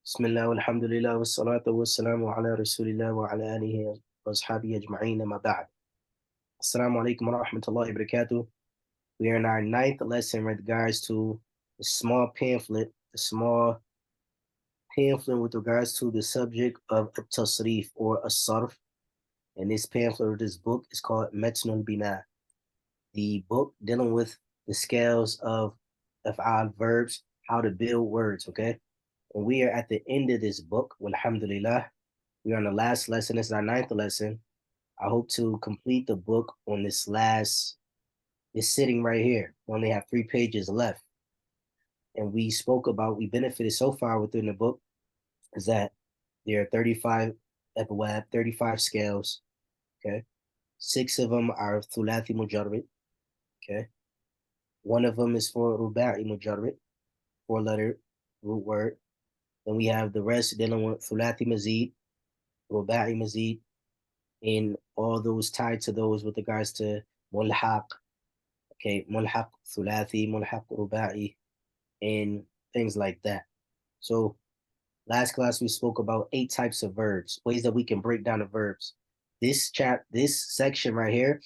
بسم الله والحمد لله والصلاة والسلام على رسول الله وعلى آله وأصحابه أجمعين ما بعد. Assalamu alaikum wa rahmatullahi wa barakatuh. We are in our ninth lesson in regards to a small pamphlet with regards to the subject of tasrif or as-sarf. And this pamphlet or this book is called Metnul Binaa, the book dealing with the scales of verbs, how to build words, okay? And we are at the end of this book, alhamdulillah. We are on the last lesson. This is our ninth lesson. I hope to complete the book on this sitting right here. We only have 3 pages left. And we benefited so far within the book is that there are 35 abwab, 35 scales. Okay. 6 of them are thulathi mujarrid. Okay. One of them is for ruba'i mujarrid, 4-letter root word. Then we have the rest dealing with thulathi mazid, ruba'i mazid, and all those tied to those with regards to mulhaq, okay, mulhaq thulathi, mulhaq ruba'i, and things like that. So last class we spoke about 8 types of verbs, ways that we can break down the verbs. This section right here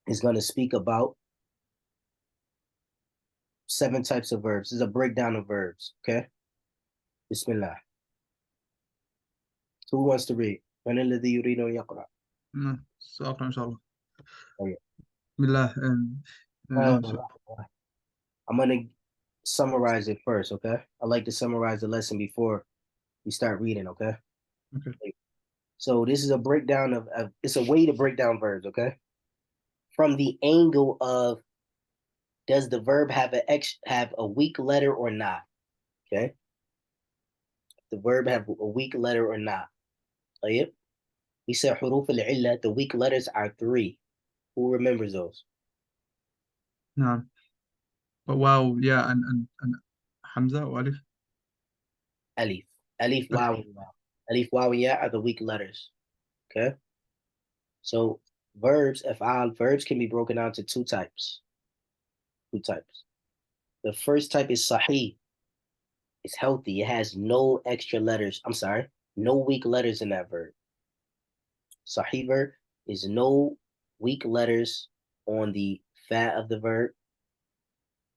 is going to speak about 7 types of verbs. This is a breakdown of verbs, okay? Bismillah. So who wants to read? من الذي يريد أن يقرأ؟ سأقرأ إن شاء الله. Okay. بسم الله. I'm going to summarize it first, okay? I like to summarize the lesson before we start reading, okay? Okay. So this is a breakdown it's a way to break down verbs, okay? From the angle of, does the verb have a weak letter or not? Okay. The verb have a weak letter or not? طيب. We said حروف العلة, the weak letters are 3. Who remembers those? نعم. واو يا أن حمزة وألف. Alif. Alif, waw, and ya. Alif, waw, and ya are the weak letters. Okay. So verbs can be broken down to 2 types. 2 types. The first type is sahih. It's healthy. It has no extra letters. I'm sorry, no weak letters in that verb. Sahih verb is no weak letters on the fa of the verb,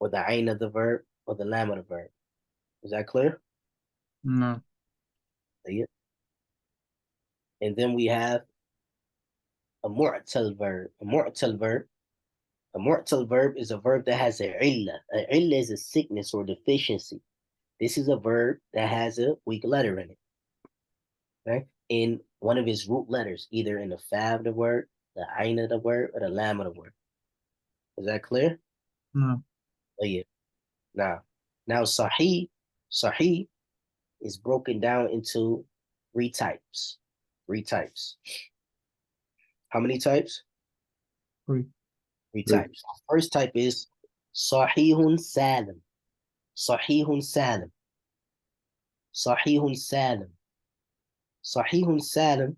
or the ain of the verb, or the lam of the verb. Is that clear? نعم. And then we have a mu'tal verb. A mu'tal verb is a verb that has a illa. A illa is a sickness or deficiency. This is a verb that has a weak letter in it. Okay? In one of its root letters, either in the fa of the word, the ain of the word, or the lam of the word. Is that clear? نعم. Now sahih is broken down into 3 types. 3 types. How many types? 3. 3 types. First type is sahihun salim. Sahihun salim. Sahihun salim. Sahihun salim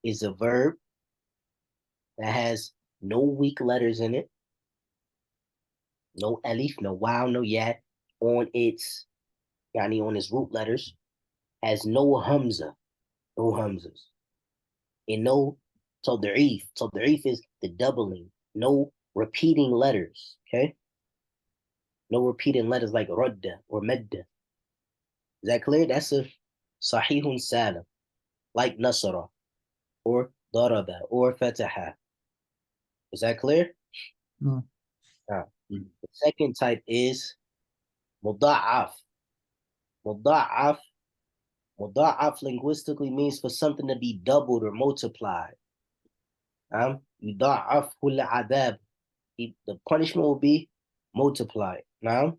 is a verb that has no weak letters in it. No alif, no waw, no ya on its root letters. Has no hamza, no hamzas. And no tad'if. Tad'if is the doubling. No repeating letters, okay? No repeating letters like radda or medda. Is that clear? That's a sahihun salim, like nasara or daraba or fataha. Is that clear? نعم. The second type is muda'af. Muda'af linguistically means for something to be doubled or multiplied. Yuda'af adab. The punishment will be multiplied. Now,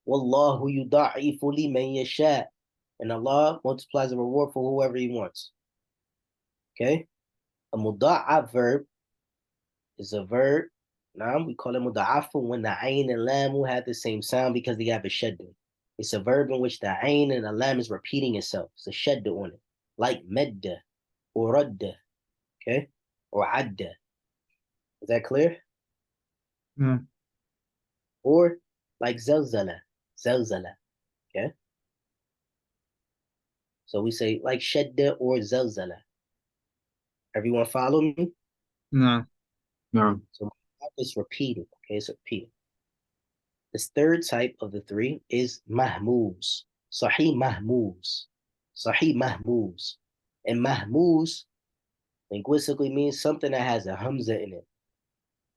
Wallahu yuda'ifu liman yasha. And Allah multiplies the reward for whoever He wants. Okay? A muda'af verb is a verb. Now, we call it muda'afu when the ayn and lam will have the same sound because they have a shadda. It's a verb in which the ayn and the lam is repeating itself. It's a shadda on it. Like medda or radda. Okay? Or adda. Is that clear? نعم. Or like zelzala. Zelzala. Okay? So we say like shadda or zalzala. Everyone follow me? نعم نعم So it's repeating. Okay, it's repeating. This third type of the three is mahmuz. Sahih mahmuz. Sahih mahmuz. And mahmuz linguistically means something that has a hamza in it.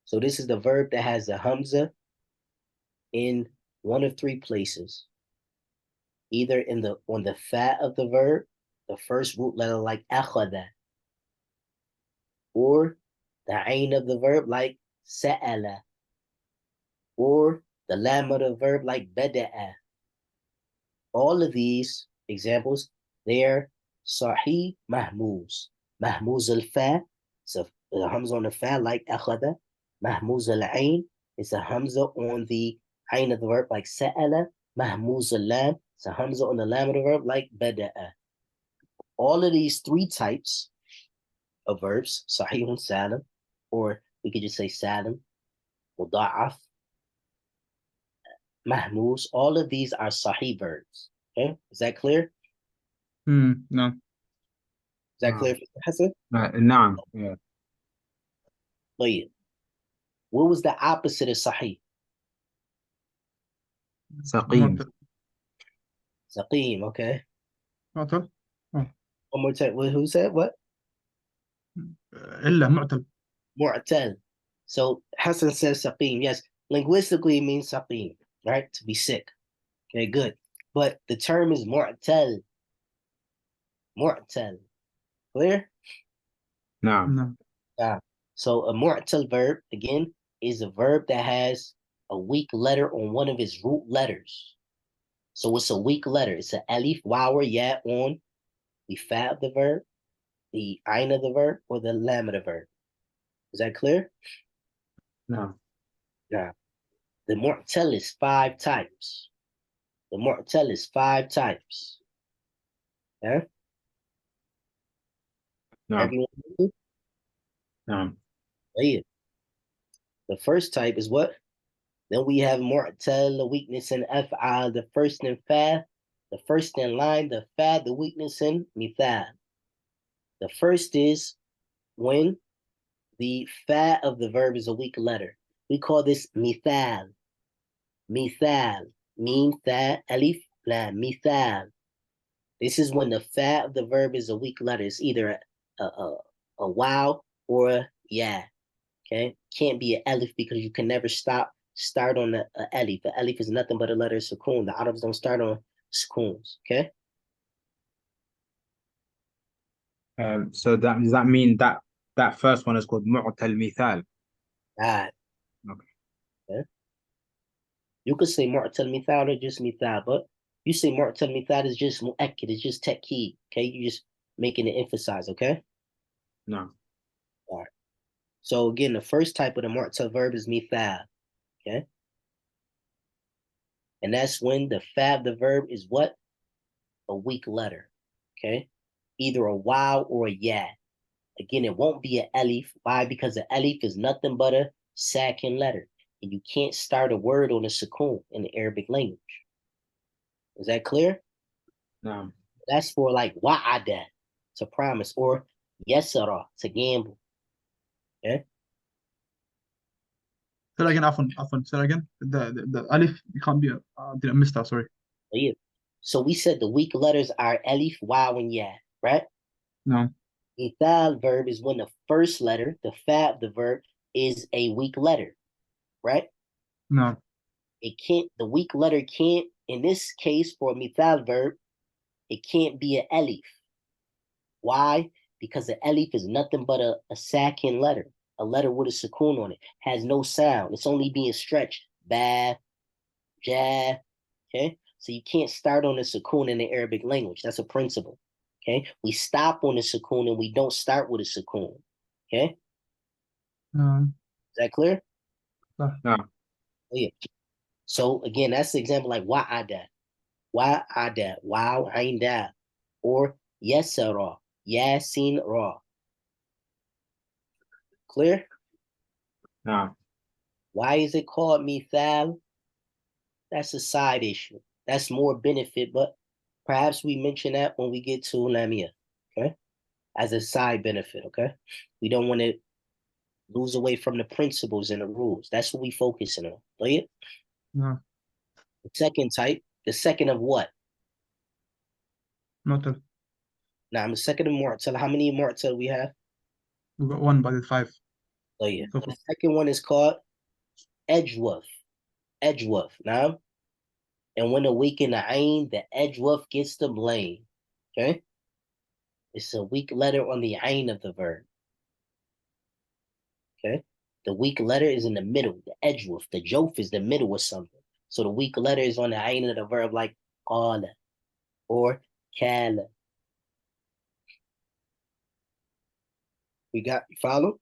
So this is the verb that has a hamza in one of three places. Either in the on the fa of the verb, the first root letter like akhada, or the ain of the verb like sa'ala, or the lam of the verb like bada'a. All of these examples, they're sahih mahmuz. Mahmuz al-fa, so the hamza on the fa like akhada. Mahmuz al-ain is a hamza on the ain of the verb like sa'ala. Mahmuz al-lam, it's a hamza on the lam of the verb like bada'a. All of these three types of verbs, sahihun salim, or we could just say salim, muda'af, mahmuz, all of these are sahih verbs. Okay, is that clear? نعم Is that نعم clear, Hassan? نعم yeah. طيب. What was the opposite of sahih? سقيم معتل Saqim, okay. معتل One more time. Who said what? إلا معتل Mu'tal. So Hassan says saqim. Yes, linguistically it means saqim, right? To be sick. Okay, good. But the term is mu'tal. Mu'tal. Clear? نعم نعم So a mu'tal verb, again, is a verb that has a weak letter on one of its root letters. So it's a weak letter. It's an alif, waw, or ya on the fa of the verb, the ain of the verb, or the lam of the verb. Is that clear? نعم Now, the mu'tal is 5 types. The mu'tal is 5 types. Yeah? نعم Everyone? نعم Yeah. The first type is what? Then we have mu'tal, the weakness in af'al, the first in fa, the first in line, the fa, the weakness in mithal. The first is when the fa of the verb is a weak letter. We call this mithal. Mithal. Mim, tha, alif, lam. Mithal. This is when the fa of the verb is a weak letter. It's either a wow or a yeah. Okay? Can't be an alif because you can never start on a alif. The alif is nothing but a letter sukoon. The Arabs don't start on sukoons. Okay? So does that mean that that first one is called معتل مثال All right. okay. Okay? You could say mu'tal mithal or just mithal, but you say mu'tal mithal is just mu'akkid, it's just ta'keed. Okay? You just making it emphasize, okay? نعم All right. So again, the first type of the mu'tal verb is mithal. Okay? And that's when the fa of the verb is what? A weak letter. Okay? Either a wow or a ya. Again, it won't be an alif. Why? Because the alif is nothing but a sakin letter. And you can't start a word on a sukoon in the Arabic language. Is that clear? نعم That's for like wa'ada, to promise, or yasara, to gamble. Okay? Say that again عفوا say that again the ألف you can't be didn't miss that sorry So, yeah. So we said the weak letters are alif, waw, and ya, right? نعم Ithal verb is when the first letter, the fa of the verb, is a weak letter, right? نعم The weak letter can't, in this case for a mithal verb, it can't be an alif. Why? Because the alif is nothing but a sakin letter, a letter with a sukoon on it, has no sound. It's only being stretched. Ba, ja, okay? So you can't start on the sukoon in the Arabic language. That's a principle, okay? We stop on the sukoon and we don't start with a sukoon, okay? نعم Is that clear? صح نعم Oh, yeah. So again, that's the example like wa'ada, wa'ada, wow, ainda, or yasara, yasin ra. Clear? نعم Why is it called mithal? That's a side issue. That's more benefit, but Perhaps we mention that when we get to lamia, okay? As a side benefit, okay? We don't want to lose away from the principles and the rules. That's what we focusing on. Right? نعم. The second type, the second of what? معتل. Now, the second of Mu'tal. How many Mu'tal we have? We got 1 by the 5. Oh, yeah. So The second one is called Edgeworth. Edgeworth. Now, and when a weak in the ain, the Edgeworth gets the blame. Okay? It's a weak letter on the ain of the verb. Okay? The weak letter is in the middle. The Edgeworth. The jof is the middle of something. So the weak letter is on the ain of the verb like qala or kala. We got, you follow?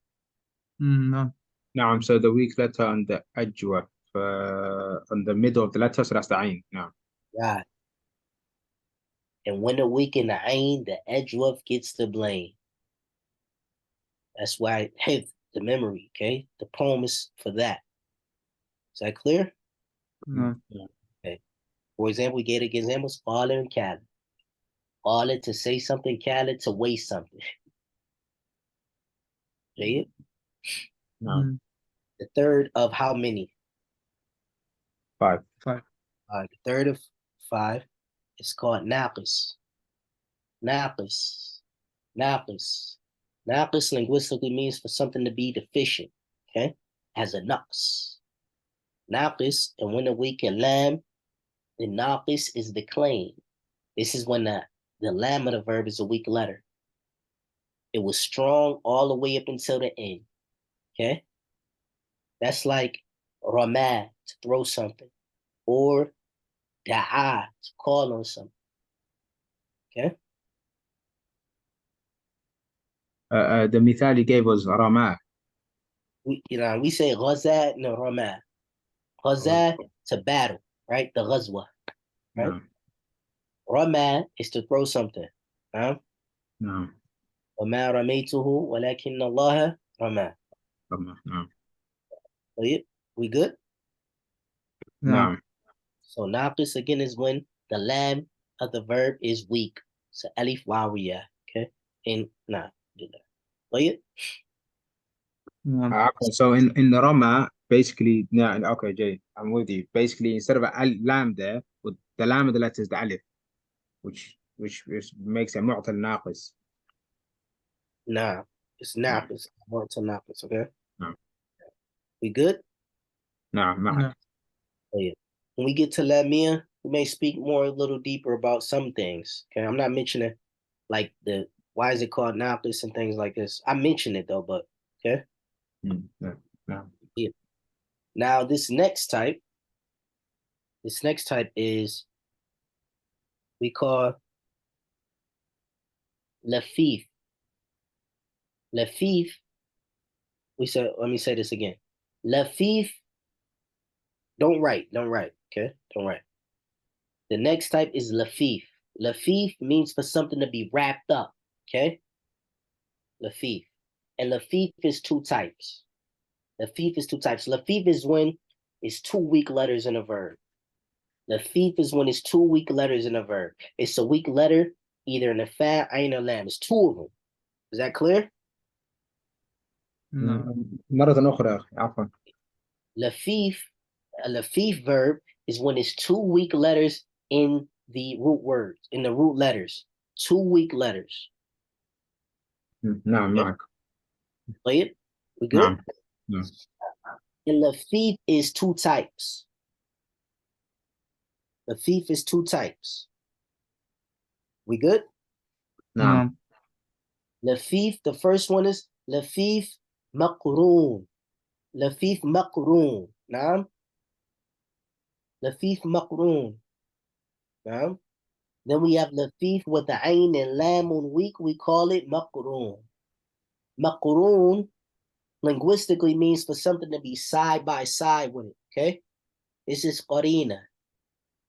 نعم. نعم. So the weak letter on the أجوف on the middle of the letter, so that's the عين. نعم. Right. And when the weak in the ain, the Edgeworth gets the blame. That's why hey, the memory, okay? The poem is for that. Is that clear? نعم. Okay. For example, we gave examples, Qala and Kala. Qala to say something, Kala to waste something. See it? نعم. The third of how many? 5. 5. The third of 5 is called Naqis. Naqis. Naqis. Naqis linguistically means for something to be deficient, okay? As a naqs. Naqis, and when the weak in lam, the naqis is the claim. This is when the lam of the verb is a weak letter. It was strong all the way up until the end, okay? That's like ramad, to throw something, or da'a, to call on something, okay? The مثال he gave was رماه. We say ghaza, no, ramad. Ghaza, to battle, right? The ghazwa, right? نعم. Ramad is to throw something, huh? نعم. وما رميته ولكن الله رمى. نعم. We good? نعم. نعم. So naqis again is when the lam of the verb is weak. So alif wawiya, okay? And nah, do that. طيب? نعم. So in the Rama, basically, yeah, okay, Jay, I'm with you. Basically, instead of a lam there, with the lam of the letter is the alif, which makes a mu'tal naqis. Nah, it's naqis. More to naqis, okay? No. We good? No, نعم. طيب. When we get to lamia, we may speak more a little deeper about some things. Okay, I'm not mentioning like the why is it called naqis and things like this. I mentioned it though, but okay. No. Yeah. Now this next type is we call lafif. Lafif, we said, let me say this again. Lafif, don't write, okay? Don't write. The next type is lafif. Lafif means for something to be wrapped up, okay? Lafif. And lafif is 2 types. Lafif is 2 types. Lafif is when it's 2 weak letters in a verb. Lafif is when it's 2 weak letters in a verb. It's a weak letter either in a fa, ain, or lam. It's 2 of them. Is that clear? نعم. مرة أخرى عفوا. Lafif, a lafif verb is when it's 2 weak letters in the root words, in the root letters. 2 weak letters. نعم معك. Play it. We good? نعم. And lafif is 2 types. Lafif is 2 types. We good? نعم. نعم. Lafif, the first one is lafif maqroon. Lafif maqroon. Naam. Lafif maqroon. Naam. Then we have lafif with the ain and lam on weak. We call it maqroon. Maqroon linguistically means for something to be side by side with it. Okay? This is qarina.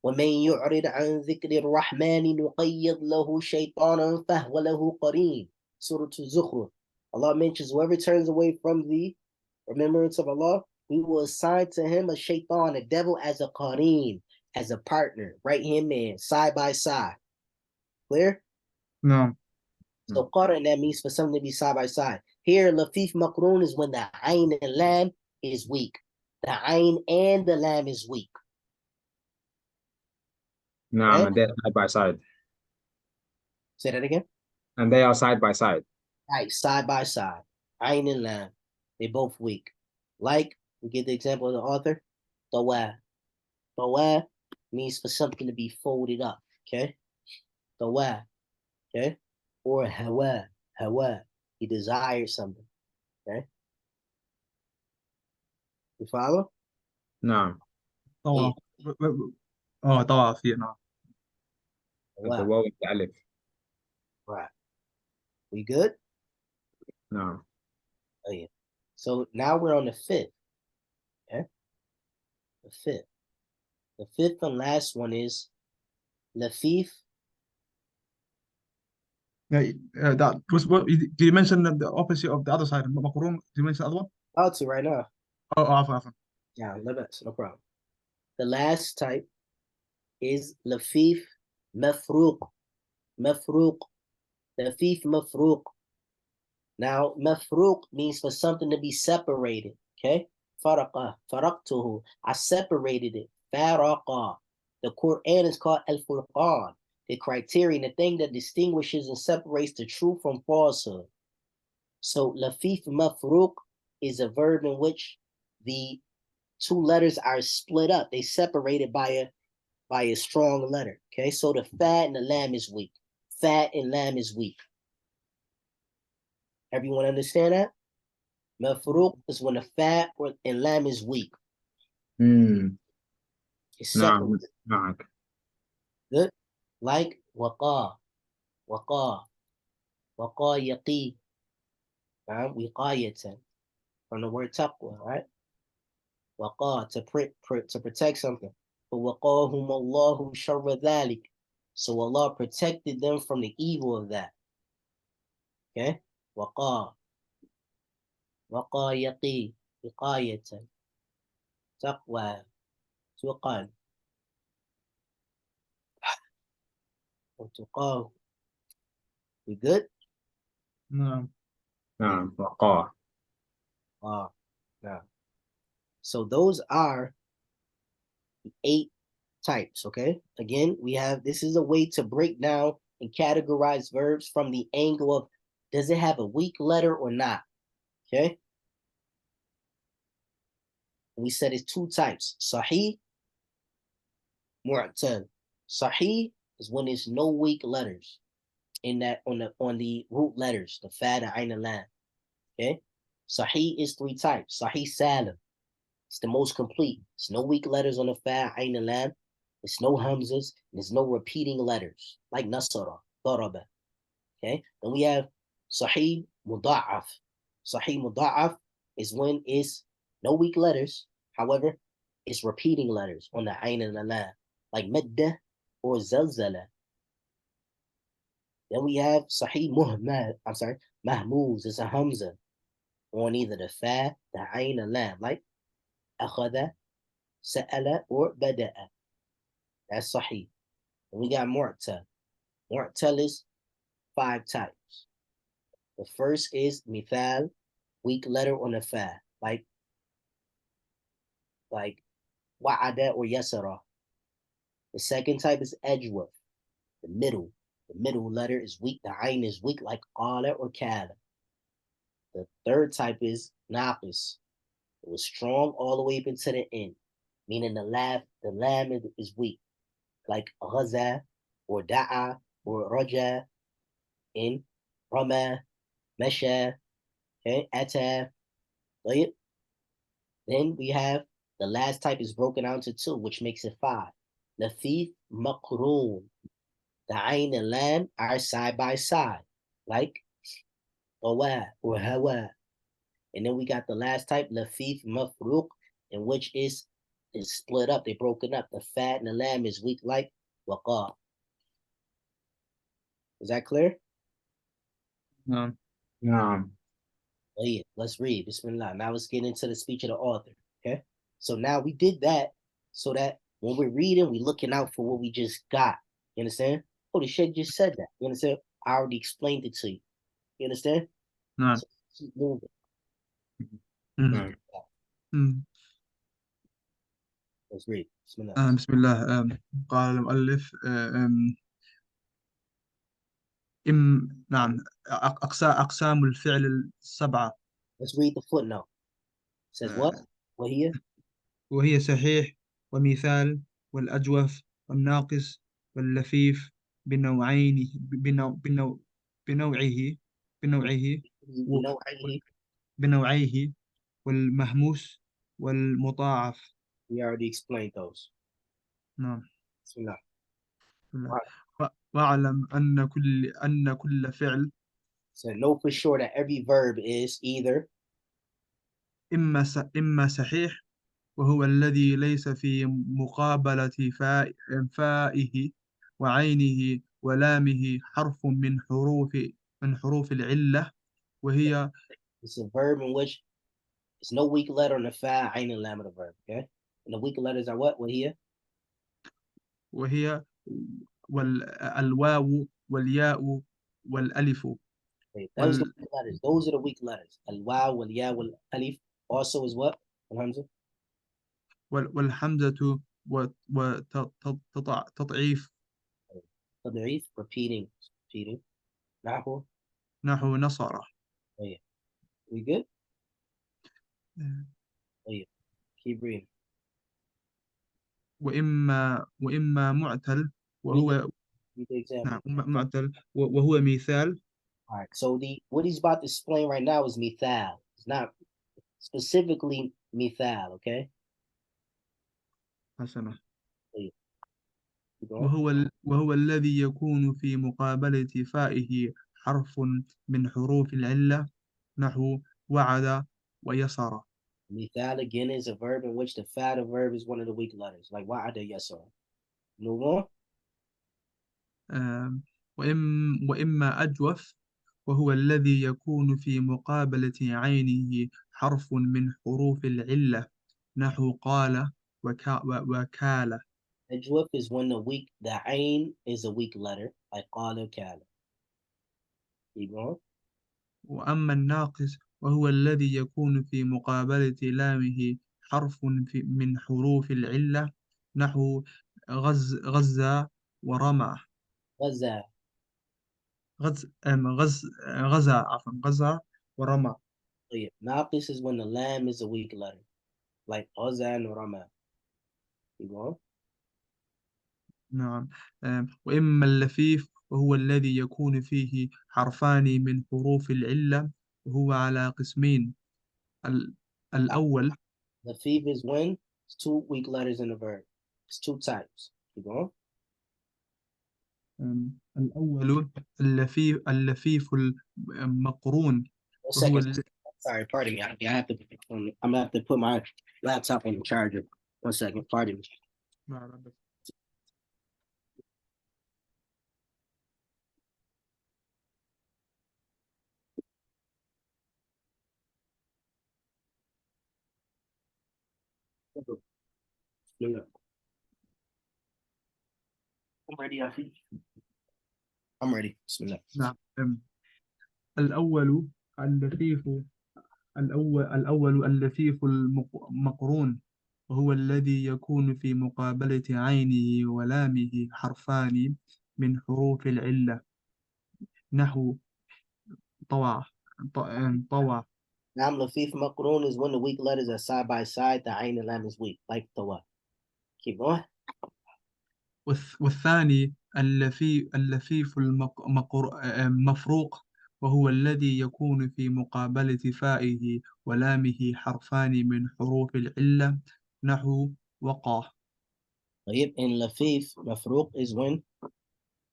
ومن يعرض عن ذكر الرحمن نقيض له شيطانا فهو له قرين. Surah Zukhruf. Allah mentions whoever turns away from the remembrance of Allah, we will assign to him a shaitan, a devil, as a qareen, as a partner, right hand man, side by side. Clear? نعم. So qaran, that means for something to be side by side. Here, lafif maqroon is when the ayn and lam is weak. The ayn and the lam is weak. نعم, Okay? and they're side by side. Say that again. And they are side by side. Right, side by side. Ayn and lam. They both weak. Like, we get the example of the author. Tawa. Tawa means for something to be folded up. Okay? Tawa. Okay? Or hawa. Hawa. He desires something. Okay? You follow? نعم. طواف. طواف. نعم. And the Wow. waw and the alif. Right. We good? نعم. Oh, yeah. So now we're on the fifth. Okay? The fifth. The fifth and last one is lafif. That was what did you mention the opposite of the other side? مقرون. Did you mention the other one? Out to right now. عفوا. Yeah, no problem. The last type is lafif mafruq. Mafruq. Lafif mafruq. Now, mafruq means for something to be separated. Okay? Faraqa. Faraqtuhu. I separated it. Faraqa. The Quran is called al-Furqan. The criterion, the thing that distinguishes and separates the truth from falsehood. So, lafif mafruq is a verb in which the two letters are split up. They separated by a strong letter. Okay, so the fat and the lam is weak. Fat and lam is weak. Everyone understand that? Mafruq is when the fat and lam is weak. It's نعم. separated. معك. Good. Like waqa, waqa, waqa yaqi. Wiqayatan. From the word taqwa, right? Waqa, to protect something. وَوَقَاهُمَ اللَّهُ شَرَّ ذَلِكَ. So Allah protected them from the evil of that. Okay? وَقَا يَقِي وِقَايَةً تَقْوَى تُقَى وَتُقَاه. We good? نعم. نعم. وقاه. Now. So those are the 8 types, okay? Again, this is a way to break down and categorize verbs from the angle of, does it have a weak letter or not? Okay? We said it's 2 types, sahih, mu'tal. Sahih is when there's no weak letters in that on the root letters, the fa, the ain, and lam. Okay? Sahih is 3 types. Sahih salim. It's the most complete. There's no weak letters on the fa, ain, and lam. There's no hamzas. There's no repeating letters like nasara, daraba. Okay? Then we have sahih muda'af. Sahih muda'af is when it's no weak letters. However, it's repeating letters on the ain and the lam, like madda or zalzala. Then we have sahih mahmuz. It's a hamza on either the fa, the ain, or lam, like akhada, sa'ala, or bada'a. That's sahih. And we got mu'tal. Mu'tal is 5 types. The first is mithal, weak letter on the fa, like wa'ada or yasara. The second type is ajwa, the middle. The middle letter is weak. The ain is weak, like qala or kala. The third type is naqis. It was strong all the way up into the end, meaning the lam is weak, like ghaza or da'a or raja in rama, mesha, okay, ata. Then we have the last type is broken out into 2, which makes it 5. Lafif maqroon. The ain and lam are side by side, like awa or hawa. And then we got the last type, lafif mafruq, in which is split up. They're broken up. The fat and the lamb is weak, like waqa. Is that clear? نعم. نعم. Oh yeah, let's read. Bismillah. Now let's get into the speech of the author. Okay. So now we did that so that when we're reading, we're looking out for what we just got. You understand? Oh, the Sheikh just said that. You understand? I already explained it to you. You understand? نعم. So keep moving. مم. نعم. مم. Let's read. Bismillah. بسم الله. قال المؤلف نعم. أقسام الفعل السبعة. Let's read the footnote. It says what? آه، What here? وهي صحيح ومثال والأجوف والناقص واللفيف بنوعين بنوعه بنوعه You و- know right here. بنوعيه والمهموس والمضاعف. We already explained those. نعم. Bismillah. واعلم أن كل فعل So know for sure that every verb is either إما صحيح وهو الذي ليس في مقابلة فائه وعينه ولامه حرف من حروف العلة وهي it's a verb in which there's no weak letter on the fa, ain, and lam of the verb. Okay. And the weak letters are what? What here? الواو والياء والألف Okay. Those are the weak letters. Those are the weak letters. Al waw, wal ya, wal alif also is what? Alhamza. والحمزة وتضعيف Tad'if, repeating, repeating. Nahu. نحو نصر. Oh yeah. We good? Oh yeah. Keep reading. وإما معتل Read the, وهو read the example. نعم معتل وهو مثال. All right. So what he's about to explain right now is mithal. It's not specifically mithal. Okay. حسنة. Oh yeah. Keep going. وهو الذي يكون في مقابلة فائه حرف من حروف العلة نحو وعد ويسر. Mithal again is a verb in which the fa of verb is one of the weak letters, like wa'ada yasar. Move on. وإما أجوف وهو الذي يكون في مقابلة عينه حرف من حروف العلة نحو قال وكال. Ajwaf is when the ain is a weak letter, like qala kala. Keep going. وأما الناقص وهو الذي يكون في مقابلة لامه حرف من حروف العلة نحو غزة ورمى. Gaza. غزة عفوا غزة ورمى. Oh, yeah. Naqis is when the lam is a weak letter, like azan or rama. Keep going. نعم. وإما اللفيف وهو الذي يكون فيه حرفان من حروف العلة وهو على قسمين. الأول The thief is when it's two weak letters in the verb. It's two types. Keep going. الأول اللفيف المقرون One وهو second. Sorry, pardon me. I have to. I'm gonna have to put my laptop on the charger. 1 second. Pardon me. I'm ready. I think. I'm ready. Bismillah. نعم. الأول اللفيف الأول اللفيف المقرون وهو الذي يكون في مقابلة عينه ولامه حرفان من حروف العلة نحو طوع طوع. Nam Lafif Makrun is when the weak letters are side by side, the Ain and Lam is weak, like the what? Keep going. والثاني اللفيف المفروق وهو الذي يكون في مقابلة فائه ولامه حرفان من حروف العلة نحو وقى. In Lafif, Mafruq is when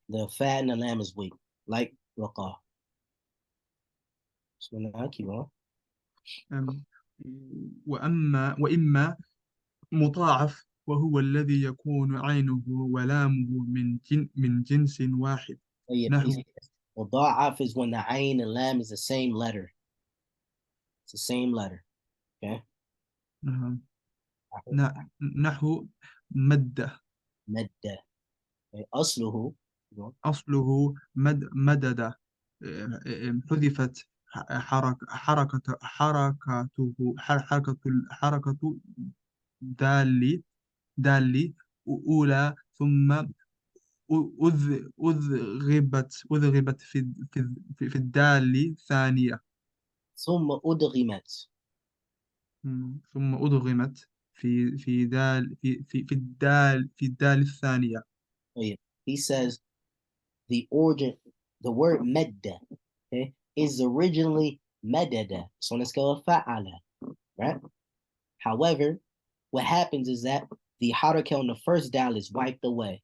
the Fa and the Lam is weak, like Waqa. Bismillah, keep going. وإما مضاعف وهو الذي يكون عينه ولامه من جنس واحد نحو. Wada'af is when the Ain and Lam is the same letter. It's the same letter. Okay. نحو مدة. Madda. Okay. Asluhu. أصله مدد، حذفت حركة دال أولى، ثم أذغبت في الدال ثانية. ثم أدغمت. ثم أدغمت في الدال الثانية. He says the origin, the word medda, okay, is originally medada. It's on the scale of fa'ala, right? However, what happens is that the haraka on the first dal is wiped away,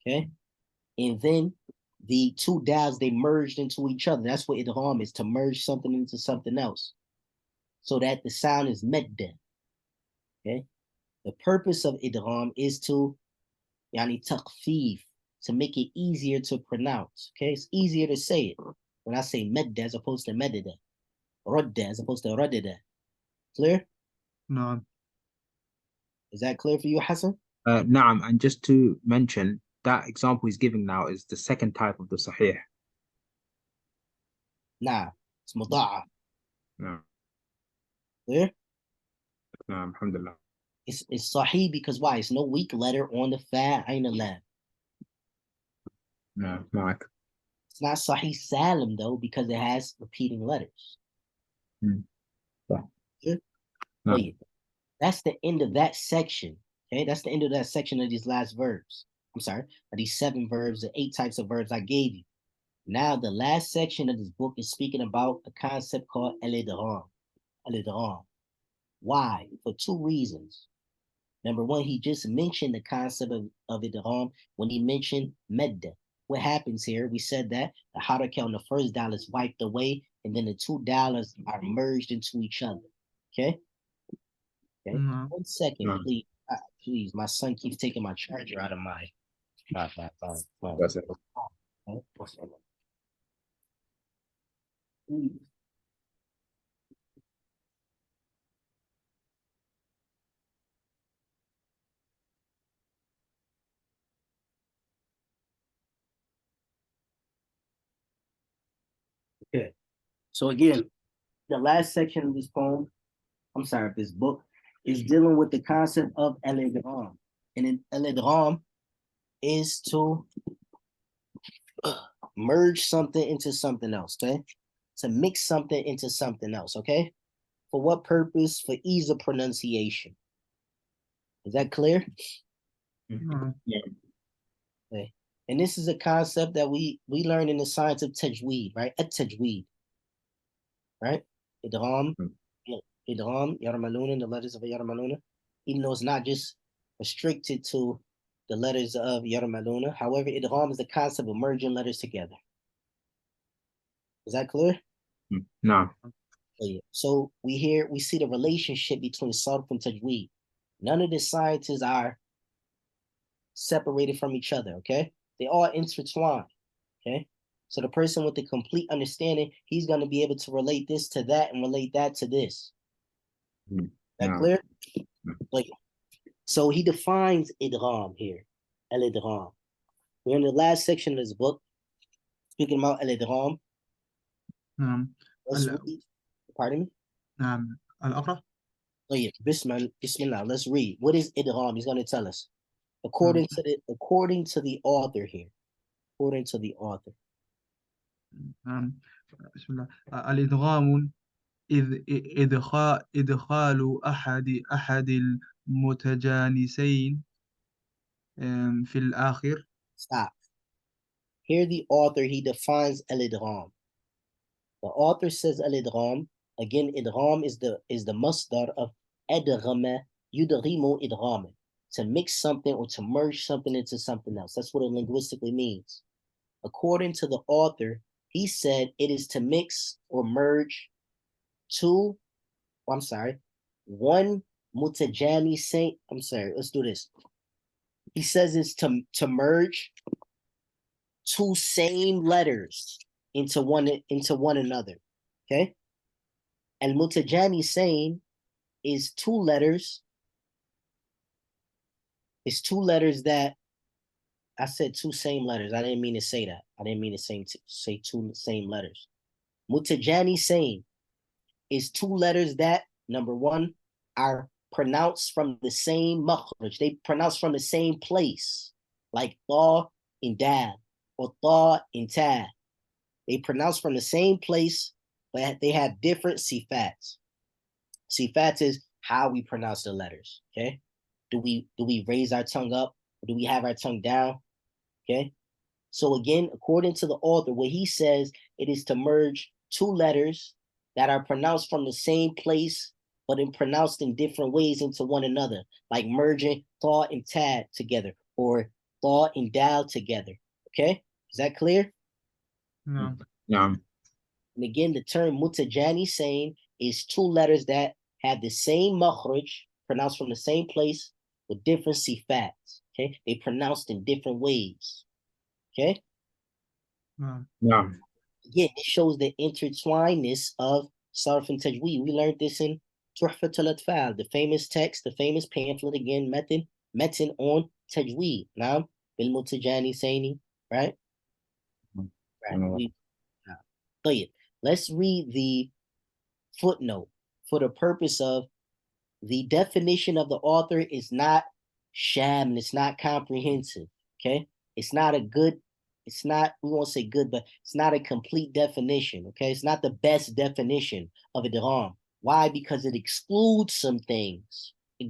okay? And then the two dals, they merged into each other. That's what idgham is, to merge something into something else, so that the sound is medda, okay? The purpose of idgham is to yani taqfif, to make it easier to pronounce, okay? It's easier to say it when I say medda as opposed to medida, radda as opposed to radida. Clear? نعم. Is that clear for you, Hassan? نعم, and just to mention, that example he's giving now is the second type of the Sahih. Nah, it's muda'a. No, Clear? no, alhamdulillah. It's sahih because why? It's no weak letter on the fa, ain lam. No, Mike. It's not sahih salim though because it has repeating letters. Yeah. Clear? No. Wait, that's the end of that section. Okay, that's the end of that section of these last verbs. I'm sorry, of these 7 verbs, the 8 types of verbs I gave you. Now, the last section of this book is speaking about a concept called al-idgham. Al-idgham. Why? For 2 reasons. Number one, he just mentioned the concept of idgham when he mentioned medda. What happens here? We said that the haraka on the first dal is wiped away, and then the 2 dollars are merged into each other. Okay? Okay. نعم. 1 second, No. please. Please, my son keeps taking my charger out of my. That's it. Okay. 1 second. Please. Okay. So again, the last section of this poem, I'm sorry, of this book, is dealing with the concept of al-idgham. And al-idgham is to merge something into something else, okay? To mix something into something else, okay? For what purpose? For ease of pronunciation. Is that clear? نعم. Yeah. Okay. And this is a concept that we learn in the science of tajweed, right? At-tajweed, right? Idgham, idgham, yarmaluna, the letters of yarmaluna, even though it's not just restricted to the letters of yarmaluna. However, idgham is the concept of merging letters together. Is that clear? No. So we see the relationship between sarf and tajweed. None of the sciences are separated from each other, okay? They all intertwine, okay? So the person with the complete understanding, he's going to be able to relate this to that and relate that to this. That No. clear? Like, so he defines idgham here, al-idgham. We're in the last section of this book, speaking about al-idgham. نعم. Let's read. Pardon me? نعم. الأقرأ. Oh yeah, Bismillah. Let's read. What is idgham? He's going to tell us. According to the author here. According to the author. نعم. بسم الله. الإدغام إدخال أحد المتجانسين في الآخر. Stop. Here the author, he defines al-idgham. The author says al-idgham. Again, idgham is the masdar of adghama yudghimu idghama. To mix something or to merge something into something else. That's what it linguistically means. According to the author, he said it is to mix or merge one mutajani saint. I'm sorry, let's do this. He says it's to merge 2 same letters into one another. Okay. And mutajani saying is 2 letters. Is 2 letters that I said two same letters. I didn't mean to say that. I didn't mean to say two same letters. Mutajani same is two letters that, number one, are pronounced from the same makhraj. They pronounce from the same place, like tha and dal or tha and ta. They pronounce from the same place, but they have different sifats. Sifats is how we pronounce the letters. Okay, do we raise our tongue up or do we have our tongue down? Okay, so again, according to the author, what he says, it is to merge two letters that are pronounced from the same place, but pronounced in different ways into one another, like merging tha and ta together, or tha and dal together. Okay, is that clear? نعم. نعم. And again, the term mutajani saying is two letters that have the same makhraj, pronounced from the same place, with different sifats. Okay, they pronounced in different ways. Okay. نعم. نعم. Again, it shows the intertwinedness of sarf and tajweed. We learned this in Tuhfat al-Atfal, the famous text, the famous pamphlet, again, metin on tajweed. Now, bil mutajani sayni, right? Right. Let's read the footnote for the purpose of the definition of the author is not sham, it's not comprehensive. Okay, it's not a good, it's not, we won't say good, but it's not a complete definition. Okay, it's not the best definition of idgham. Why? Because it excludes some things. The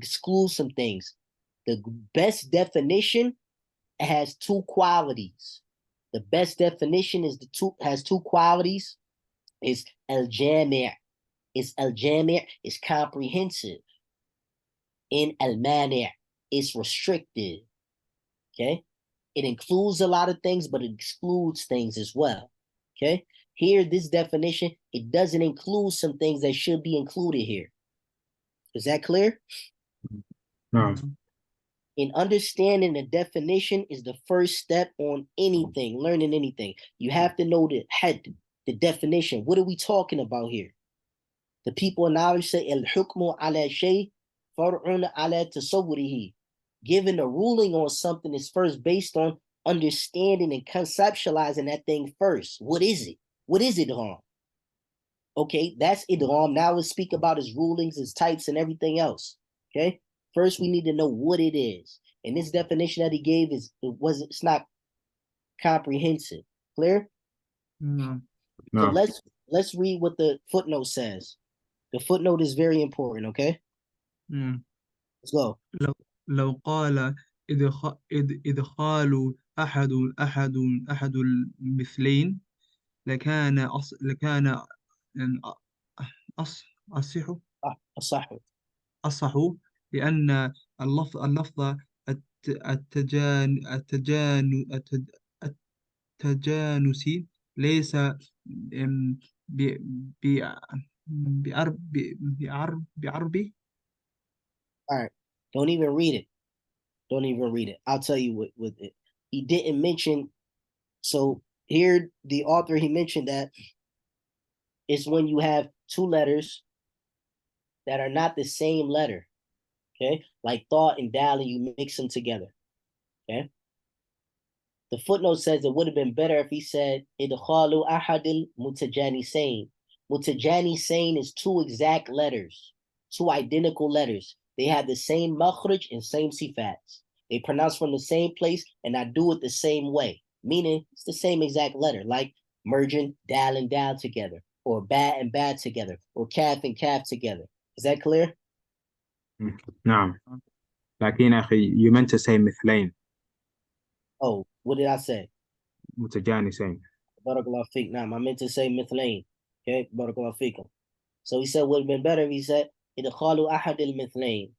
best definition has two qualities. The best definition has two qualities. Is al-jami'. It's al-jami', it's comprehensive. In al-mani', it's restricted. Okay? It includes a lot of things, but it excludes things as well. Okay? Here, this definition, it doesn't include some things that should be included here. Is that clear? نعم. In understanding the definition is the first step on anything, learning anything. You have to know the had, the definition. What are we talking about here? The people of knowledge say al-hukmu ala shay far'un ala tasawwurihi. Giving a ruling on something is first based on understanding and conceptualizing that thing first. What is it? What is idgham? Okay, that's idgham. Now let's speak about its rulings, its types, and everything else. Okay, first we need to know what it is. And this definition that he gave it's not comprehensive. Clear? نعم. So نعم. let's read what the footnote says. The footnote is very important, okay? نعم. Let's go. لو قال إدخال أحد المثلين لكان يعني أصح صح. لأن اللفظ التجانسي ليس بعربي. All right. Don't even read it. I'll tell you what it. He didn't mention. So here, the author, he mentioned that it's when you have two letters that are not the same letter. Okay, like thought and dal, and you mix them together. Okay. The footnote says it would have been better if he said idkhalu ahadil mutajanisain. Mutajanisain is two exact letters, two identical letters. They have the same makhraj and same sifats. They pronounce from the same place and I do it the same way, meaning it's the same exact letter, like merging dal and dal together, or ba and ba together, or kaf and kaf together. Is that clear? نعم. لكن أخي you meant to say مثلين. Oh, what did I say? متجانسين. Barakallahu feek. Now, I meant to say mithlain. Okay, Barakallahu feekum. So he said, would have been better if he said, idkhalu ahad al-mithlain.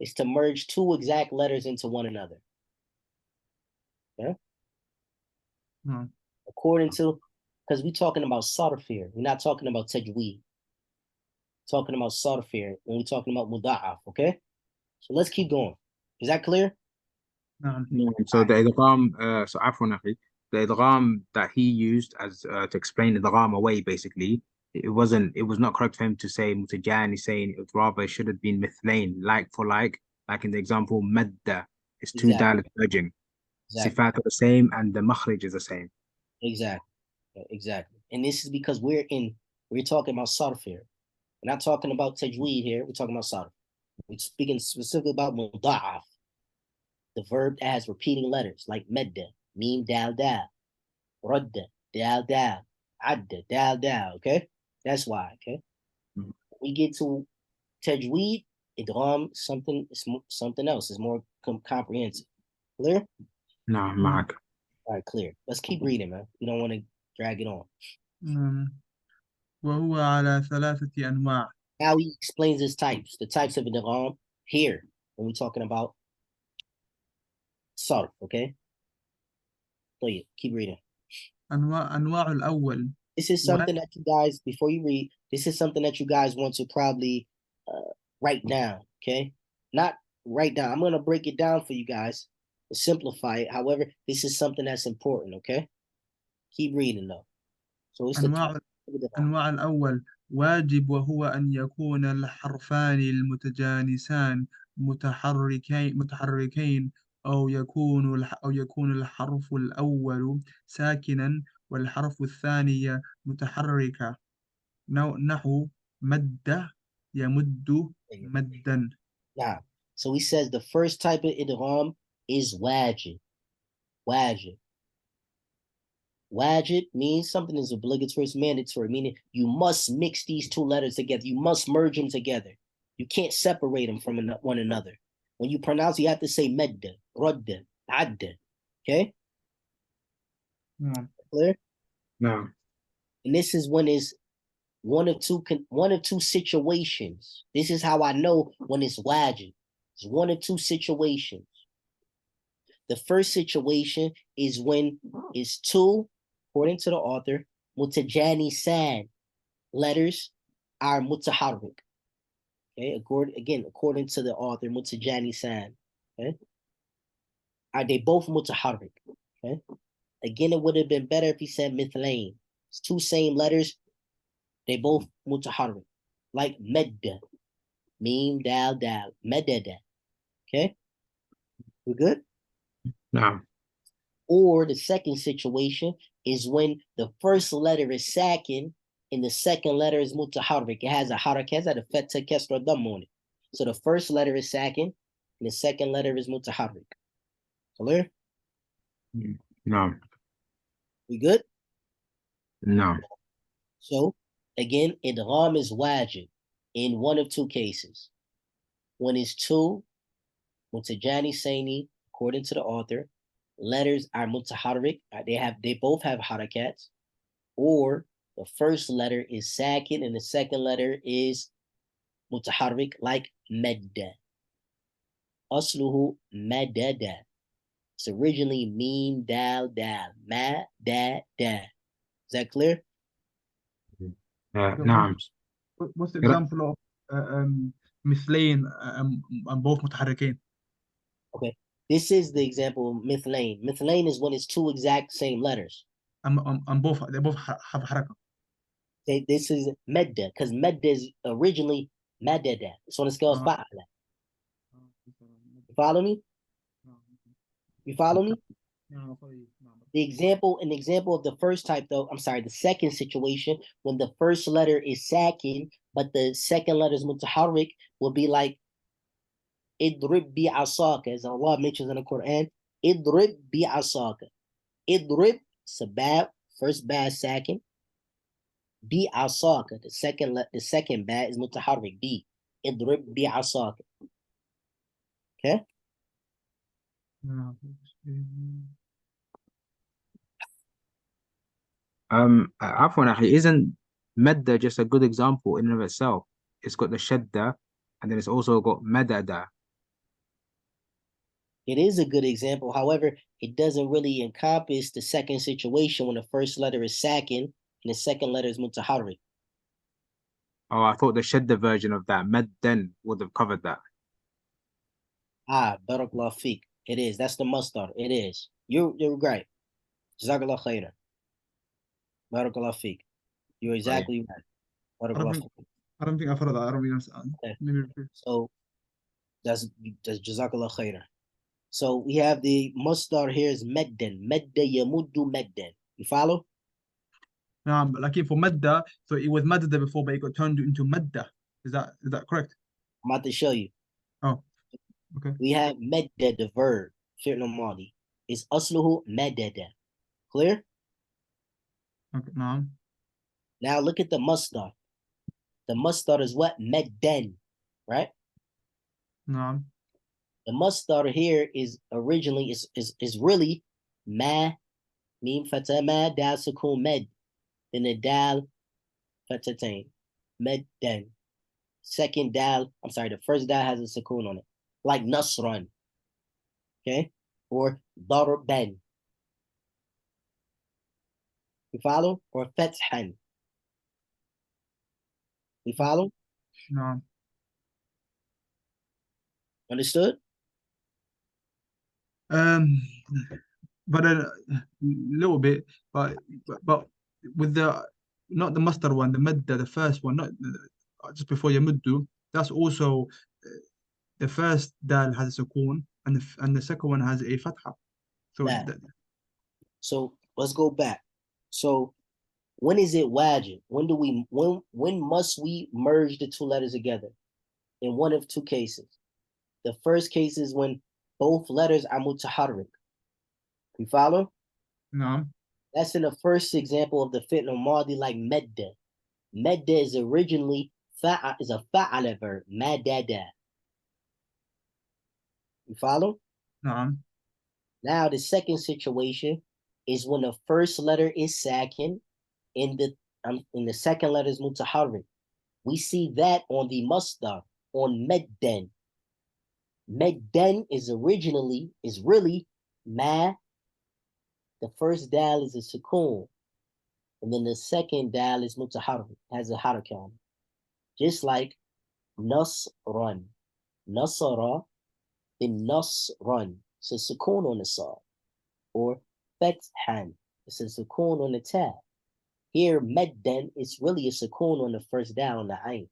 Is to merge two exact letters into one another. Yeah? نعم. According to, because we're talking about sarf here. We're not talking about tajweed. Talking about sarf here when we're talking about muda'af, okay? So let's keep going. Is that clear? نعم. So the idgham, so عفوا أخي, the idgham that he used as to explain idgham away, basically, it was not correct for him to say mutajanisain. It rather should have been mithlain, like for like in the example madda, it's two Exactly. dalet merging. Exactly. Sifat are the same, and the makhrij is the same. Exactly. Exactly. And this is because we're talking about sarf here. We're not talking about tajweed here. We're talking about sarf. We're speaking specifically about muda'af, the verb that has repeating letters like medda, mim, dal, dal, radda, dal, dal, adda, dal, dal. Okay, that's why. Okay, Mhm. we get to tajweed, idgham, something else. It's more comprehensive. Clear? نعم معك. All right, clear. Let's keep reading, man. We don't want to drag it on. وهو على 3 أنواع. Now he explains his types, the types of idgham here when we're talking about sarf. Okay, so yeah, keep reading. أنواع الأول. This is something that you guys, before you read, this is something that you guys want to probably write down, okay? Not write down. I'm going to break it down for you guys to simplify it. However, this is something that's important, okay? Keep reading though. So it's أنواع الأول واجب، وهو أن يكون الحرفان المتجانسان متحركين أو يكون الحرف الأول ساكنا والحرف الثاني متحركا، نحو مد يمد مدا. Now, so he says the first type of idgham is wajib. Wajib. Wajib means something is obligatory, it's mandatory, meaning you must mix these two letters together. You must merge them together. You can't separate them from one another. When you pronounce, you have to say medda, radda, adda. Okay? Clear? No. And this is when it's one of two situations. This is how I know when it's wajib. It's one of two situations. The first situation is when it's two, according to the author, mutajanisan letters are mutaharrik. Okay, according to the author, mutajanisan. Okay, are they both mutaharrik? Okay, again, it would have been better if he said mithlain. It's two same letters, they both mutaharrik, like medda, mim, dal, dal, medada. Okay, we good? No. Or the second situation is when the first letter is sakin and the second letter is mutaharrik. It has a harakat, it has a fetha, kesra, dam on it. So the first letter is sakin and the second letter is mutaharrik. Clear? No. We good? No. So again, idgham is wajib in one of two cases. When it's two, mutajani saini, according to the author, letters are mutaharrik. They both have harakats. Or the first letter is sakin and the second letter is mutaharrik, like medda. Asluhu madada. It's originally mim dal dal. Ma da da. Is that clear? نعم. What's the example of مثلين both متحركين? Okay. This is the example of mithlain. Mithlain is when it's two exact same letters. They both have حركة. This is medda, because medda is originally madada. It's on the scale of fa'ala. You follow me? You follow me? An example of the first type, though, I'm sorry, the second situation, when the first letter is sakin, but the second letter is mutaharrik, will be like idrib bi asaka, as Allah mentions in the Quran. Idrib bi asaka. Idrib, sabab, first ba sakin. Bi asaka, the second ba is mutaharrik, bi. Idrib bi asaka. Okay? عفوا أخي, isn't madda just a good example in and of itself? It's got the shadda, and then it's also got madada. It is a good example. However, it doesn't really encompass the second situation when the first letter is sakin and the second letter is mutaharrik. Oh, I thought the shadda version of that, maddan, would have covered that. Barakallah fiqh. It is. That's the masdar. It is. You're right. Jazakallah khairan. Barakallah fiqh. You're exactly right. Barakallah fiqh. I don't think I've heard of that. I don't really understand. Okay. So that's Jazakallah khairan. So we have the masdar here is medden. Medda yamuddu medden. You follow? Like for madda, so it was madda before, but it got turned into madda. Is that correct? I'm about to show you. Oh, okay. We have medda, the verb, fi'l madi. Is asluhu madada. Clear? Okay, naam. Now look at the masdar. The masdar is what? Medden, right? Naam. The masdar here is originally is really ma mim fatah ma dal sukun med. Then the dal fatatain. Medden. Second dal, I'm sorry, the first dal has a sukun on it. Like nasran. Okay? Or darban. You follow? Or fathan. You follow? Naam. Understood? But a little bit, but with the not the master one, the madda, the first one, not just before yamuddu. That's also the first dal has a sukoon, and the second one has a fatha. So That. So let's go back. So when is it wajib? When must we merge the two letters together? In one of two cases. The first case is when both letters are mutaharrik. You follow? naam, That's in the first example of the fi'l madi, like medda. Medda is originally is a fa'ala verb, madada. You follow? naam, Now the second situation is when the first letter is sakin and the second letter is mutaharrik. We see that on the masdar, on medden. Medden is really ma. The first dal is a sukoon, and then the second dal is mutaharrik, has a haraka on it. Just like nasran, nasara, then nasran. It's a sukoon on the side. Or fathan, it's a sukoon on the tab. Here, medden, it's really a sukoon on the first dal on the ain. Is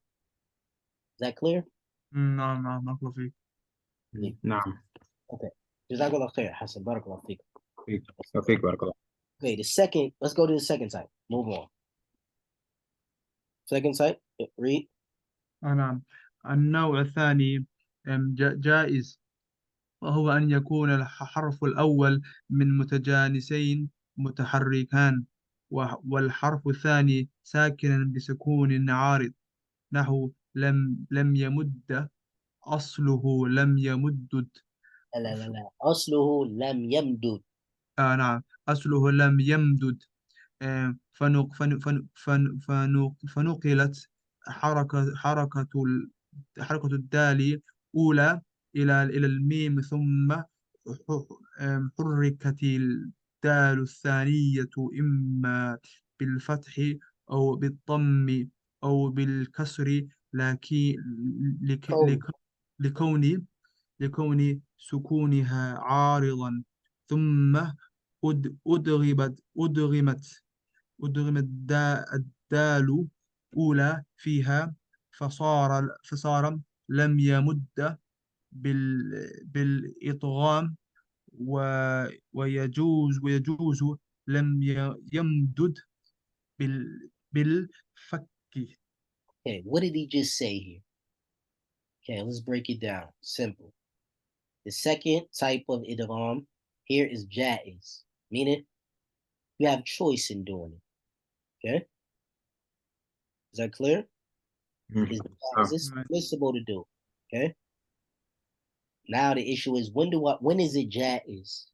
that clear? naam, naam, barakallahu feek. نعم. Okay. Jazakallah khair, Hassan. Barakallah feek. توفيق بارك الله. Okay, let's go to the second type. Move on. Second type, read. نعم. النوع الثاني جائز، وهو أن يكون الحرف الأول من متجانسين متحركان، والحرف الثاني ساكنا بسكون عارض، نحو لم يمد، أصله لم يمدد. لا. أصله لم يمدد. نعم، أصله لم يمدد. فنقلت حركة الدال أولى إلى الميم، ثم حركت الدال الثانية إما بالفتح أو بالضم أو بالكسر، لكن كون. لكون سكونها عارضا، ثم أدغمت الدال أولى فيها، فصار لم يمد بالإطغام، ويجوز لم يمدد بالفك. Okay, what did he just say here? Okay, let's break it down. Simple. The second type of idgham here is jaiz, meaning you have choice in doing it. Okay? Is that clear? Is this permissible to do? Okay. Now the issue is when is it jaiz?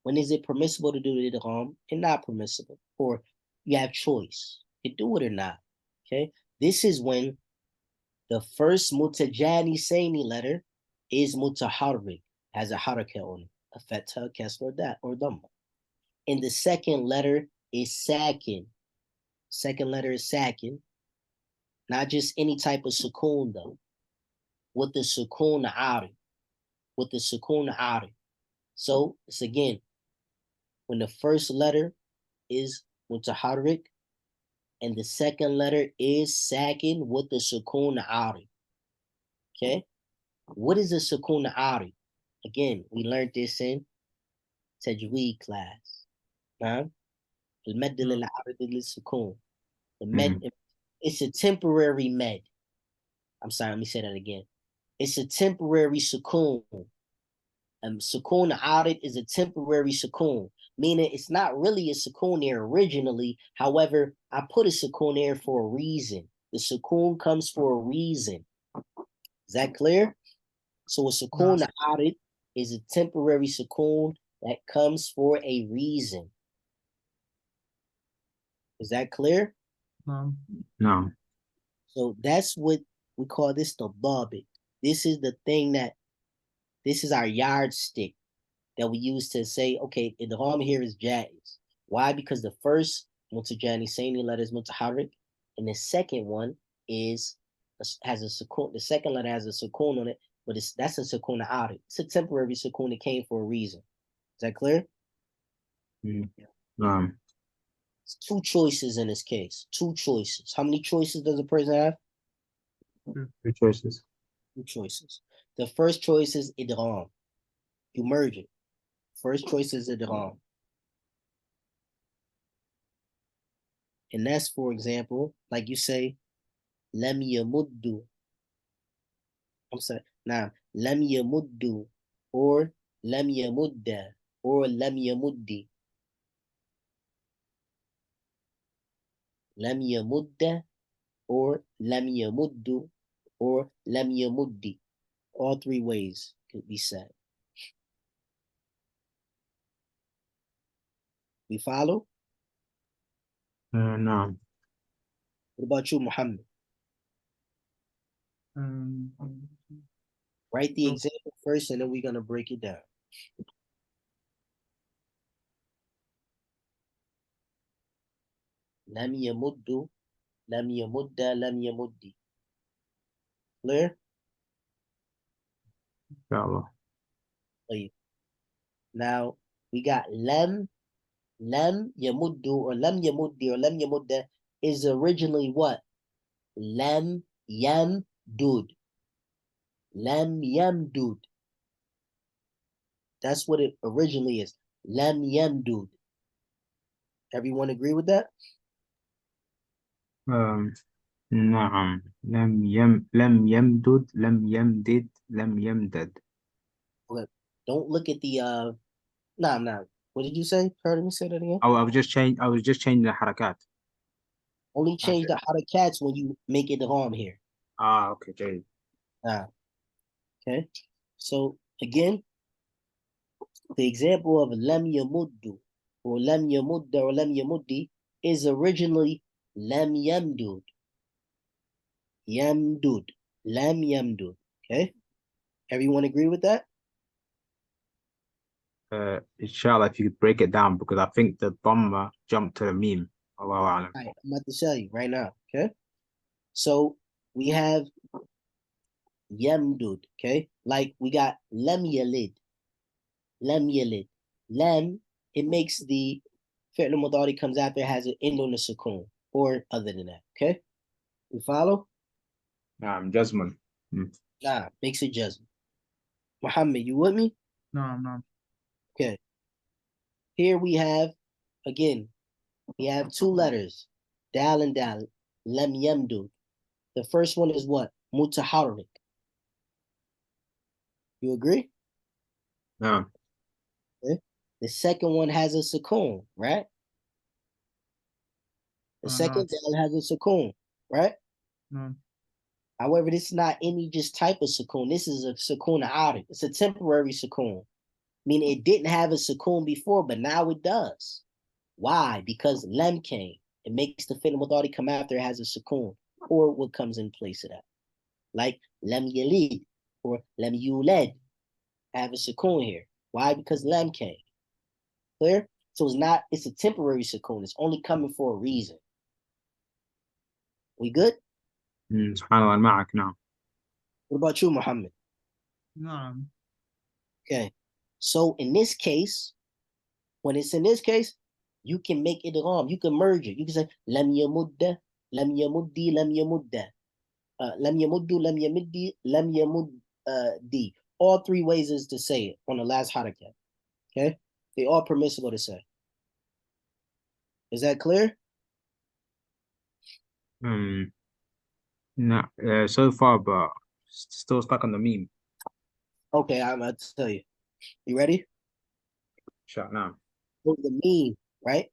When is it permissible to do the idgham and not permissible? Or you have choice. You do it or not. Okay. This is when the first mutajani saini letter is mutaharrik, has a haraka on it, a fatha, kasra, that, or dhamma. And the second letter is sakin. Second letter is sakin. Not just any type of sukoon though. With the sukoon ari. With the sukoon ari. So it's again, when the first letter is mutaharrik and the second letter is sakin with the sukoon ari. Okay? What is a sukoon ari? Again, we learned this in Tajweed class. المد للعارض للسكون. The med, it's a temporary med. I'm sorry, let me say that again. It's a temporary sukoon. Sukoon arid is a temporary sukoon, meaning it's not really a sukoon there originally. However, I put a sukoon there for a reason. The sukoon comes for a reason. Is that clear? So a sukoon arid is a temporary sukoon that comes for a reason. Is that clear? No. So that's what we call this the babit. This is the thing this is our yardstick that we use to say, okay, the idgham here is jaiz. Why? Because the first mutajanisani letter is mutaharrik, and the second one has a sukoon. The second letter has a sukoon on it, but that's a sukoon arid. It's a temporary sukoon that came for a reason. Is that clear? It's two choices in this case. Two choices. How many choices does a person have? Two choices. Two choices. The first choice is idgham. You merge it. First choice is idgham. And that's, for example, like you say, lam yamuddu. I'm sorry. Now, lam yamuddu or lam yamudda or lam yamuddi. Lam yamudda or lam yamuddu or lam yamuddi. All three ways could be said. We follow? No. What about you, Muhammad? Write the example first, and then we're going to break it down. Lam yamuddu, lam yamudda, lam yamuddi. Clear? Inshallah. Now, we got lam yamuddu or lam yamuddi or lam yamudda is originally what? Lam yamdud. Lam yamdud. That's what it originally is. Lam yamdud. Everyone agree with that? نعم. لم يمدد لم يمدد لم يمدد. Okay. Don't look at the nah. What did you say? Heard me say that again? I was just changing the harakat. Only change the harakats when you make it the harm here. Okay, Jay. Okay. So again, the example of lam yamuddu or lam yamudda or lam yamuddi is originally lam yamdud. Yamdud. Lam yamdud. Okay. Everyone agree with that? Inshallah, if you could break it down, because I think the Dhamma jumped to the meme. Allahu A'lam. Right, I'm about to tell you right now. Okay. So we have yamdud. Okay. Like we got lam yalid. Lam yalid. Lam, it makes the fi'l mudari comes after, it has an end on the sukoon, or other than that. Okay. You follow? Jasmine. Nah, makes it jazm. Muhammad, you with me? No. Okay. Here we have, again, we have two letters, dal and dal, lam yamdud. The first one is what? Mutaharrik. You agree? No. Okay. The second one has a sukoon, right? The second dal has a sukoon, right? No. However, this is not any just type of sukoon. This is a sukoon arid. It's a temporary sukoon. Meaning it didn't have a sukoon before, but now it does. Why? Because lam came. It makes the fi'l mudari come after it has a sukoon, or what comes in place of that. Like lam yalid or lam yulad have a sukoon here. Why? Because lam came. Clear? So it's a temporary sukoon. It's only coming for a reason. We good? SubhanAllah, معك now. What about you, Muhammad? No. Okay. So in this case, when it's in this case, you can make it idgham. You can merge it. You can say lam yamudda, lam yamuddi, lam yamudda. Lam yamuddu, lam yamiddi, lam yamuddi. all three ways is to say it on the last harakat. Okay? They all permissible to say. Is that clear? No, so far, but still stuck on the meme. Okay, I'm gonna tell you. You ready? Shut now. So the meme, right?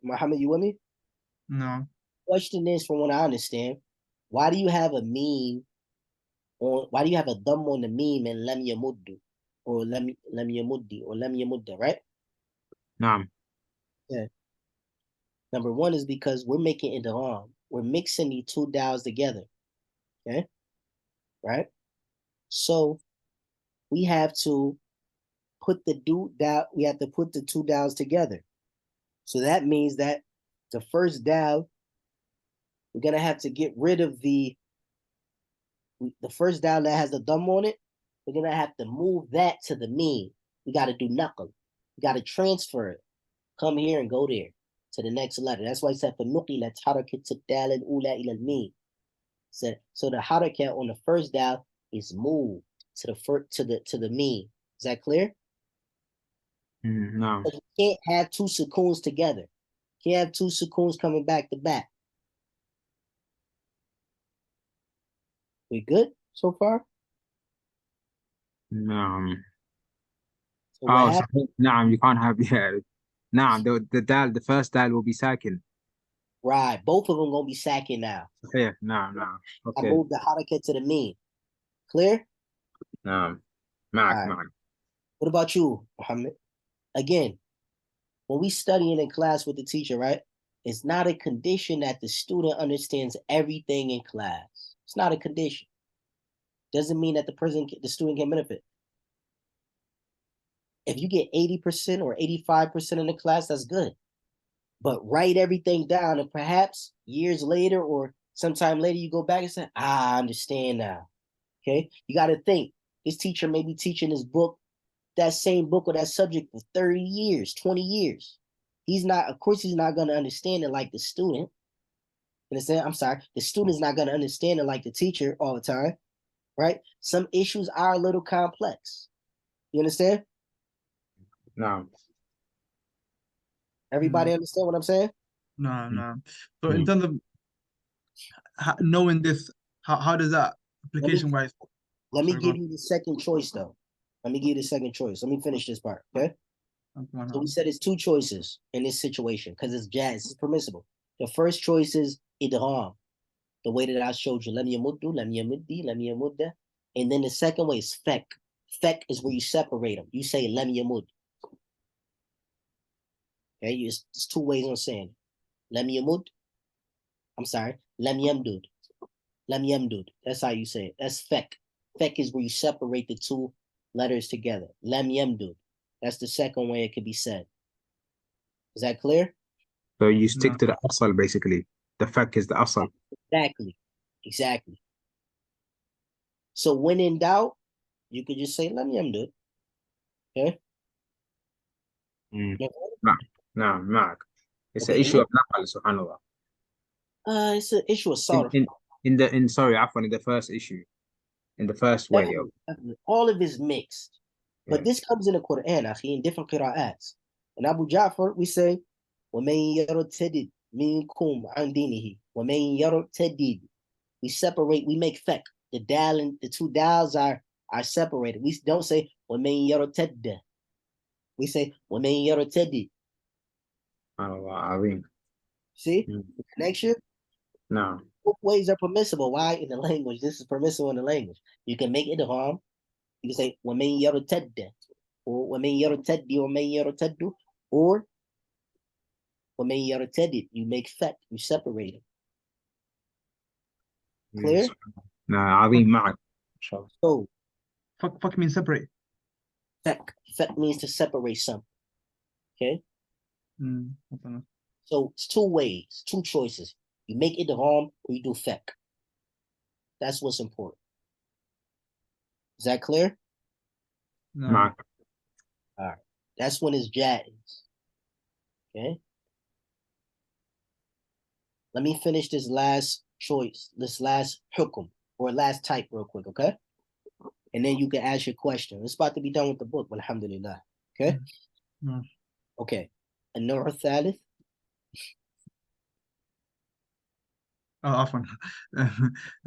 Muhammad, you with me? No. Question is, from what I understand, why do you have a meme on? Why do you have a thumb on the meme and lam yamuddu or lam yamuddi or lam yamudda, right? Nah. Yeah. Number one is because we're making it idgham. We're mixing the two dals together. Okay, right? So we have to put the we have to put the two dals together. So that means that the first dal, we're gonna have to get rid of the first dal that has the thumb on it. We're gonna have to move that to the mean. We gotta do knuckle. We gotta transfer it. Come here and go there to the next letter. That's why I said فَنُقِلَتْ حَرَكَةُ الدَّالِ الْأُولَى إِلَى الْمِيم. So the harakat on the first dal is moved to the mean. Is that clear? No. But you can't have two sukoons together. You can't have two sukoons coming back to back. We good so far? No. So what Oh, so, happened? nah, you can't have Nah, the first dal will be second. Right, both of them gonna be sacking now. Yeah, nah. I Okay. moved the harakat to the mean. Clear? Nah. All right. What about you, Muhammad? Again, when we studying in class with the teacher, right? It's not a condition that the student understands everything in class. It's not a condition. Doesn't mean that the student can benefit. If you get 80% or 85% in the class, that's good. But write everything down, and perhaps years later or sometime later, you go back and say, I understand now. Okay? You got to think. This teacher may be teaching this book, that same book or that subject for 30 years, 20 years. Of course, he's not going to understand it like the student. Understand? I'm sorry. The student's not going to understand it like the teacher all the time, right? Some issues are a little complex. You understand? No. Everybody understand what I'm saying? No. So in terms of knowing this, how does that application wise? Let me Sorry, go give you the second choice, though. Let me give you the second choice. Let me finish this part, okay? on. So we said it's two choices in this situation because it's jazz. It's permissible. The first choice is idgham, the way that I showed you. Lam yamuddu, lam yamuddi, lam yamudda. And then the second way is fek. Fek is where you separate them. You say lam yamud. Okay, it's two ways on saying it. Lam yamud. I'm sorry, lam yamdud. Lam yamdud. That's how you say it. That's fek. Fek is where you separate the two letters together. Lam yamdud. That's the second way it could be said. Is that clear? So you stick No. to the asal basically. The fact is the asal. Exactly. So when in doubt, you could just say lam yamdud. Okay? No, Mark. It's an Okay. issue of naqal, subhanAllah. It's an issue of In sarf. in sorry, afwan, in the first issue, in the first way of Definitely. All of it is mixed. But yeah. this comes in the Quran, akhi, in different qira'ats. In Abu Ja'far, we say, وَمَن يَرْتَدِدْ مِنْكُمْ عَنْ دِينِهِ وَمَن يَرْتَدِدْ. We separate, we make fek. The dal and the two dals are separated. We don't say وَمَن يَرْتَدَّ. We say وَمَن يَرْتَدِدْ. SubhanAllah, Azim. See the connection? No. Both ways are permissible. Why in the language? This is permissible in the language. You can make it harm. You can say وَمَن يَرْتَدَّ or وَمَن يَرْتَدِّ وَمَن يَرْتَدُّ or وَمَن يَرْتَدِّ. You make fek. You separate it. Clear? No, Azim Ma'ak. Inshallah. So Fuck means separate. fek means to separate something. Okay? I don't know. So it's two ways, two choices. You make it harm or you do fek. That's what's important. Is that clear? No. Ma'ak. All right. That's when it's jaiz. Okay? Let me finish this last choice, this last hukum, or last type real quick, okay? and then you can ask your question. It's about to be done with the book, alhamdulillah. Okay? نعم. Okay. النوع الثالث. عفوا.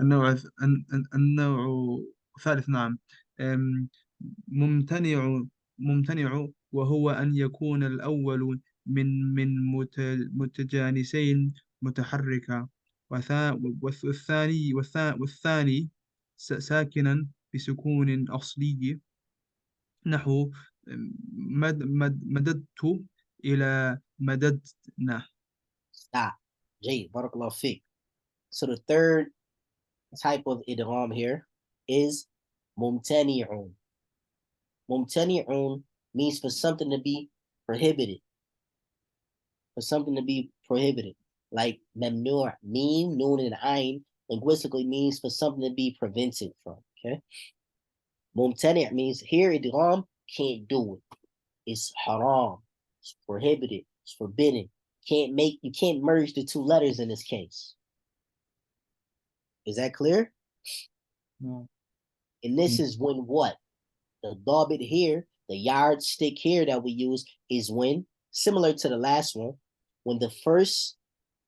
النوع النوع الثالث نعم. أم، ممتنع ممتنع وهو أن يكون الأول من متجانسين متحركة، والثاني ساكنا بسكون أصلي، نحو مددت إلى مددنا. Stop. Jay, barakallahu fiqh. So the third type of idgham here is mumtani'un. Mumtani'un means for something to be prohibited. For something to be prohibited. Like mamnu', mim, noon, and ayn linguistically means for something to be prevented from. Okay. Mumtani' means here idgham, can't do it. It's haram. It's prohibited. It's forbidden. You can't merge the two letters in this case. Is that clear? No. And this is when what? The dabit here, the yardstick here that we use is when, similar to the last one, when the first,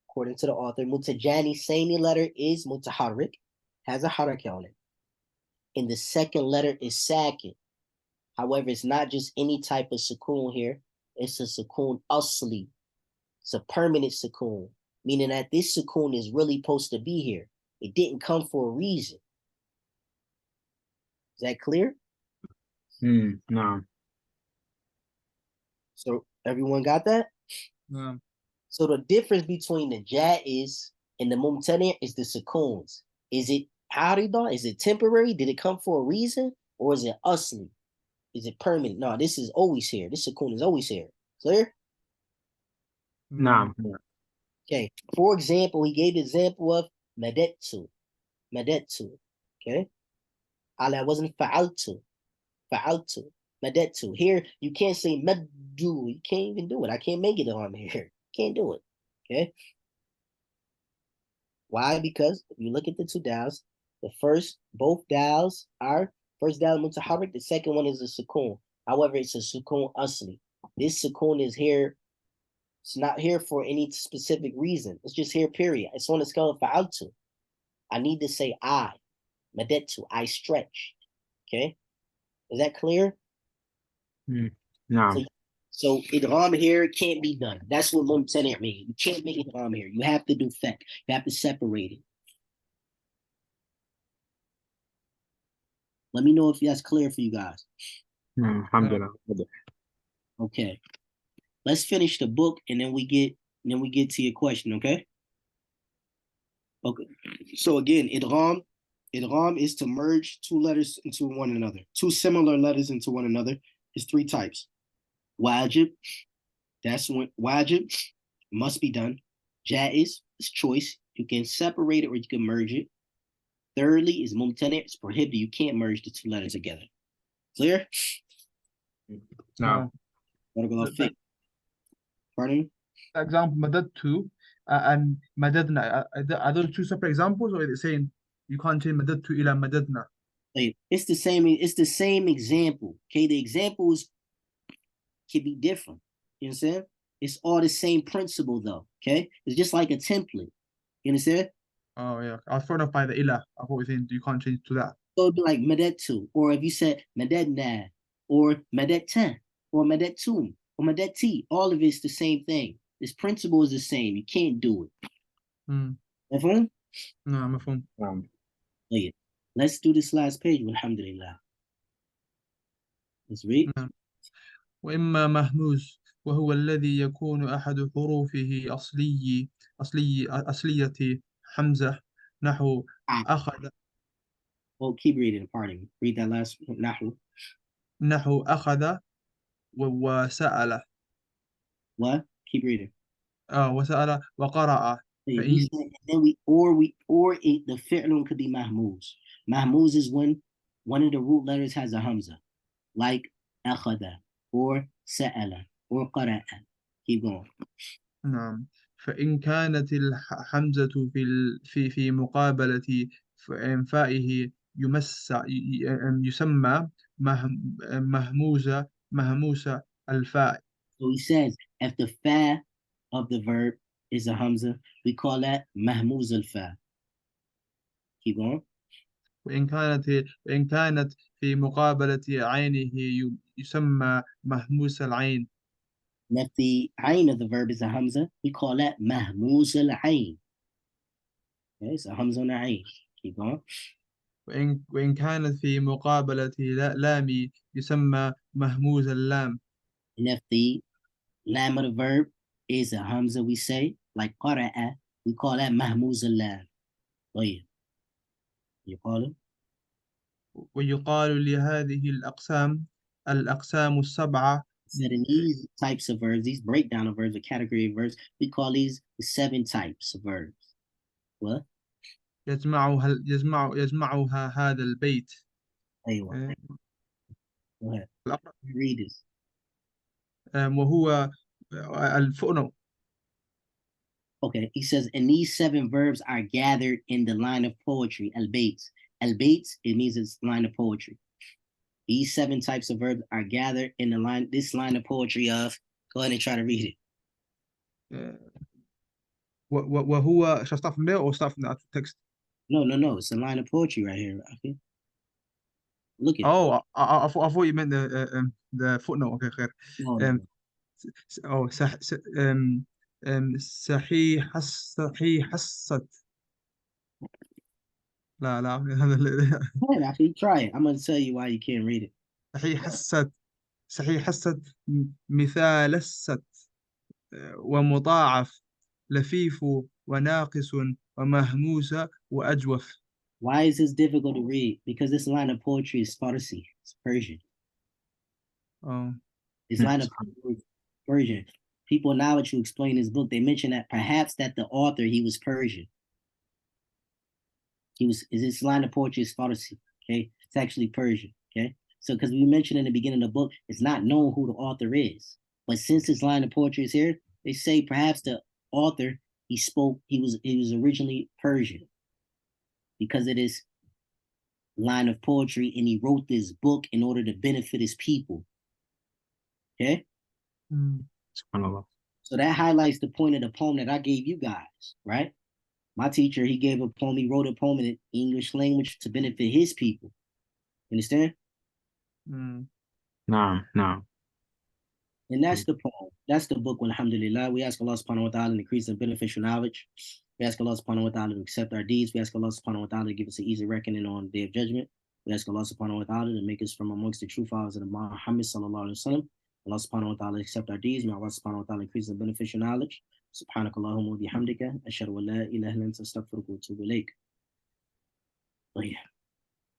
according to the author, mutajani sani letter is mutaharrik, has a haraka on it. And the second letter is sakin. However, it's not just any type of sukoon here. It's a sukoon asli. It's a permanent sukoon, meaning that this sukoon is really supposed to be here. It didn't come for a reason. Is that clear? No. So everyone got that? No. So the difference between the jaiz and the mumtani is the sukoons. Is it harida? Is it temporary? Did it come for a reason? Or is it asli? Is it permanent? No, this is always here. This sukoon is always here. Clear? No. Okay. For example, he gave the example of madettu. Madettu. Okay. Ala wasn't fa'altu. Fa'altu. Madettu. Here, you can't say maddu. You can't even do it. I can't make it on here. Can't do it. Okay. Why? Because if you look at the two dals, both dals are first dal mutaharrik, the second one is a sukoon. However, it's a sukoon asli. This sukoon is here. It's not here for any specific reason. It's just here, period. It's on the scale of fa'altu. I need to say I. Madettu. I stretched. Okay. Is that clear? No. So idgham here can't be done. That's what mumtani' means. You can't make idgham here. You have to do fek. You have to separate it. Let me know if that's clear for you guys. Alhamdulillah. Okay. Let's finish the book and then we get to your question, okay? Okay. So again, idgham is to merge two letters into one another. Two similar letters into one another. There's three types. Wajib, that's when wajib must be done. Jaiz is choice. You can separate it or you can merge it. Thirdly is mumtani', it's prohibited. You can't merge the two letters together. Clear? No. Pardon me? Example, madadtu and madadna. Are those two separate examples, or is it saying you can't change madadtu ila madadna? It's the same example. Okay, the examples can be different. You understand? It's all the same principle though. Okay, it's just like a template. You understand? Oh yeah, I was thrown off by the ila. I thought we were saying you can't change to that. So it'd be like madettu, or if you said madetna, or madeten, or madettum, or madeti, all of it's the same thing. This principle is the same. You can't do it. No, مفهوم. Let's do this last page. Alhamdulillah. Let's read. وإما مهموز وهو الذي يكون أحد حروفه أصلية حمزة، نحو أخذ. Oh, keep reading. Pardon me. Read that last نحو أخذ وسأل. What? Keep reading. وسأل وقرأ. The fi'lun could be mahmuz. Mahmuz is when one of the root letters has a hamza, like akhada or sa'ala or qara'a. Keep going. نعم. فإن كانت الحمزة في مقابلة فائه يسمى مهموس الفاء. So he says, if the fa of the verb is a hamza, we call that mahmuz al-fa. Keep going. وإن كانت في مقابلة عينه يسمى مهموس العين. And if the ayn of the verb is a hamza, we call that mahmuz al-ayn. Okay, so hamza on the ayn. Keep going. وإن كانت في مقابلة لام يسمى مهموز اللام. And if the lam of the verb is a hamza, we say, like qara'a, we call that mahmuz al-lam. طيب. You call it? ويقال لهذه الأقسام السبعة. Said in these types of verbs, these breakdown of verbs, the category of verbs, we call these the 7 types of verbs. What? يجمعها هذا البيت. أيوة. Go ahead. Read this. وهو الفؤنو. Okay, he says, and these 7 verbs are gathered in the line of poetry, al-baits. Al-baits, it means it's line of poetry. These 7 types of verbs are gathered in this line of poetry of, go ahead and try to read it. وهو shall start from there or start from the actual text? No, it's a line of poetry right here. Okay. Look at it. Oh, I thought you meant the footnote. Okay, خير. No. Oh, صحيح حست. لا Actually, try it. I'm going to tell you why you can't read it. صحيح حست مثال الست ومضاعف لفيف وناقص ومهموس وأجوف. Why is this difficult to read? Because this line of poetry is Farsi. It's Persian. Oh. This line of poetry is Persian. People now that you explain this book, they mention that perhaps that the author, he was Persian. This line of poetry is Farsi. Okay. It's actually Persian. Okay. So, because we mentioned in the beginning of the book, it's not known who the author is. But since this line of poetry is here, they say perhaps the author, he was originally Persian because of this line of poetry, and he wrote this book in order to benefit his people. Okay? So that highlights the point of the poem that I gave you guys, right? My teacher, he gave a poem, he wrote a poem in English language to benefit his people. Understand? No. And that's the poem. That's the book, alhamdulillah. We ask Allah subhanahu wa ta'ala to increase the beneficial knowledge. We ask Allah subhanahu wa ta'ala to accept our deeds. We ask Allah subhanahu wa ta'ala to give us an easy reckoning on the day of judgment. We ask Allah subhanahu wa ta'ala to make us from amongst the true followers of Muhammad sallallahu alaihi wasallam. Allah subhanahu wa ta'ala accept our deeds. May Allah subhanahu wa ta'ala increase the beneficial knowledge. Subhanakallahumma wa bihamdika. Ashhadu an la ilaha illa anta astaghfiruka wa atubu ilayk.